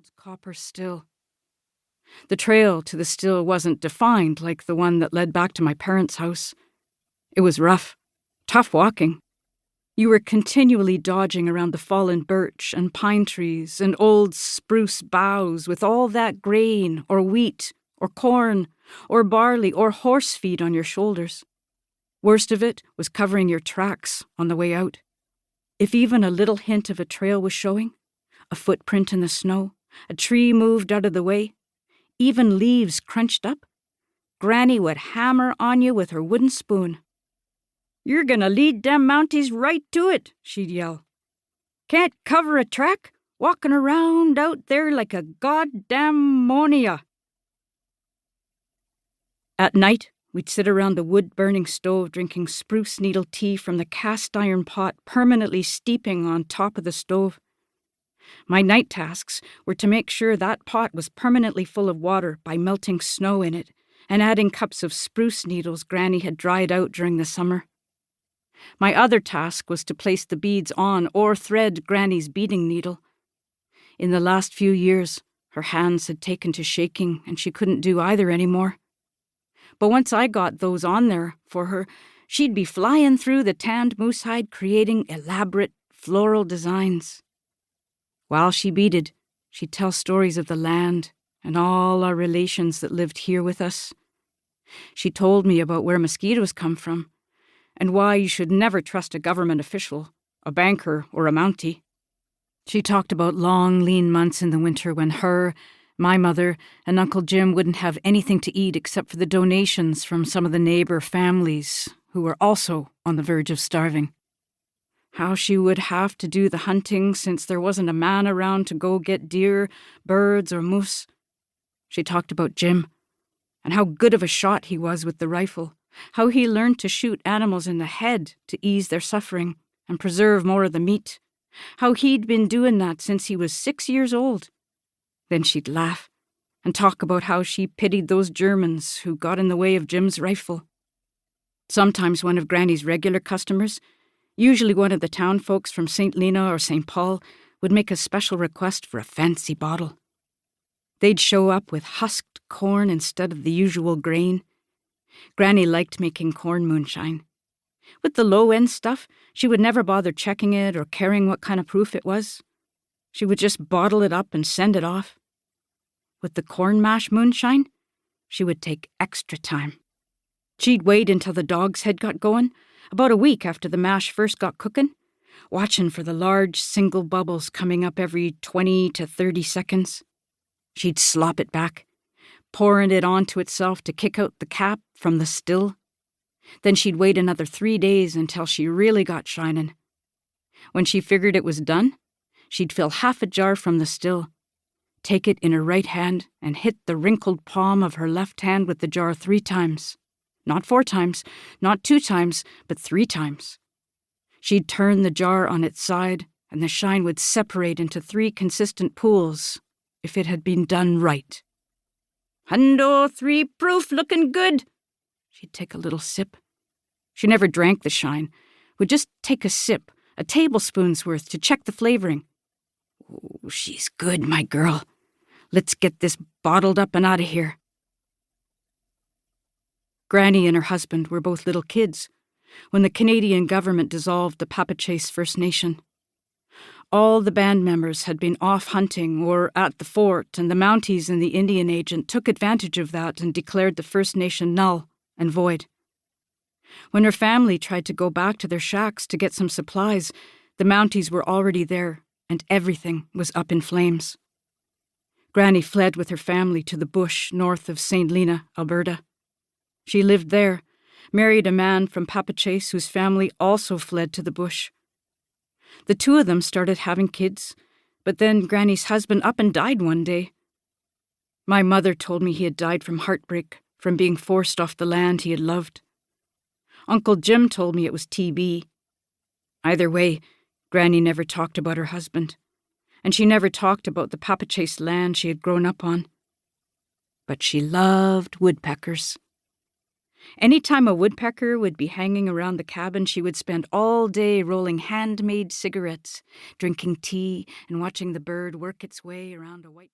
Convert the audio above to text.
old copper still. The trail to the still wasn't defined like the one that led back to my parents' house. It was rough, tough walking. You were continually dodging around the fallen birch and pine trees and old spruce boughs with all that grain or wheat or corn or barley or horse feed on your shoulders. Worst of it was covering your tracks on the way out. If even a little hint of a trail was showing, a footprint in the snow, a tree moved out of the way, even leaves crunched up, Granny would hammer on you with her wooden spoon. "You're gonna lead them Mounties right to it," she'd yell. "Can't cover a track, walking around out there like a goddamn monia." At night, we'd sit around the wood-burning stove drinking spruce needle tea from the cast-iron pot permanently steeping on top of the stove. My night tasks were to make sure that pot was permanently full of water by melting snow in it and adding cups of spruce needles Granny had dried out during the summer. My other task was to place the beads on or thread Granny's beading needle. In the last few years, her hands had taken to shaking and she couldn't do either anymore. But once I got those on there for her, she'd be flying through the tanned moosehide creating elaborate floral designs. While she beaded, she'd tell stories of the land and all our relations that lived here with us. She told me about where mosquitoes come from and why you should never trust a government official, a banker, or a Mountie. She talked about long, lean months in the winter when her, my mother, and Uncle Jim wouldn't have anything to eat except for the donations from some of the neighbor families who were also on the verge of starving. How she would have to do the hunting since there wasn't a man around to go get deer, birds, or moose. She talked about Jim and how good of a shot he was with the rifle, how he learned to shoot animals in the head to ease their suffering and preserve more of the meat, how he'd been doing that since he was 6 years old. Then she'd laugh and talk about how she pitied those Germans who got in the way of Jim's rifle. Sometimes one of Granny's regular customers, usually one of the town folks from St. Lena or St. Paul, would make a special request for a fancy bottle. They'd show up with husked corn instead of the usual grain. Granny liked making corn moonshine. With the low-end stuff, she would never bother checking it or caring what kind of proof it was. She would just bottle it up and send it off. With the corn mash moonshine, she would take extra time. She'd wait until the dog's head got going, about a week after the mash first got cooking, watching for the large single bubbles coming up every 20 to 30 seconds. She'd slop it back, pouring it onto itself to kick out the cap from the still. Then she'd wait another 3 days until she really got shining. When she figured it was done, she'd fill half a jar from the still, take it in her right hand, and hit the wrinkled palm of her left hand with the jar 3 times. Not 4 times, not 2 times, but 3 times. She'd turn the jar on its side, and the shine would separate into 3 consistent pools, if it had been done right. "Hundo 3 proof, looking good." She'd take a little sip. She never drank the shine, would just take a sip, a tablespoon's worth, to check the flavoring. "Oh, she's good, my girl. Let's get this bottled up and out of here." Granny and her husband were both little kids when the Canadian government dissolved the Papaschase First Nation. All the band members had been off hunting or at the fort, and the Mounties and the Indian agent took advantage of that and declared the First Nation null and void. When her family tried to go back to their shacks to get some supplies, the Mounties were already there, and everything was up in flames. Granny fled with her family to the bush north of St. Lena, Alberta. She lived there, married a man from Papaschase whose family also fled to the bush. The 2 of them started having kids, but then Granny's husband up and died one day. My mother told me he had died from heartbreak, from being forced off the land he had loved. Uncle Jim told me it was TB. Either way, Granny never talked about her husband, and she never talked about the Papaschase land she had grown up on. But she loved woodpeckers. Any time a woodpecker would be hanging around the cabin, she would spend all day rolling handmade cigarettes, drinking tea, and watching the bird work its way around a white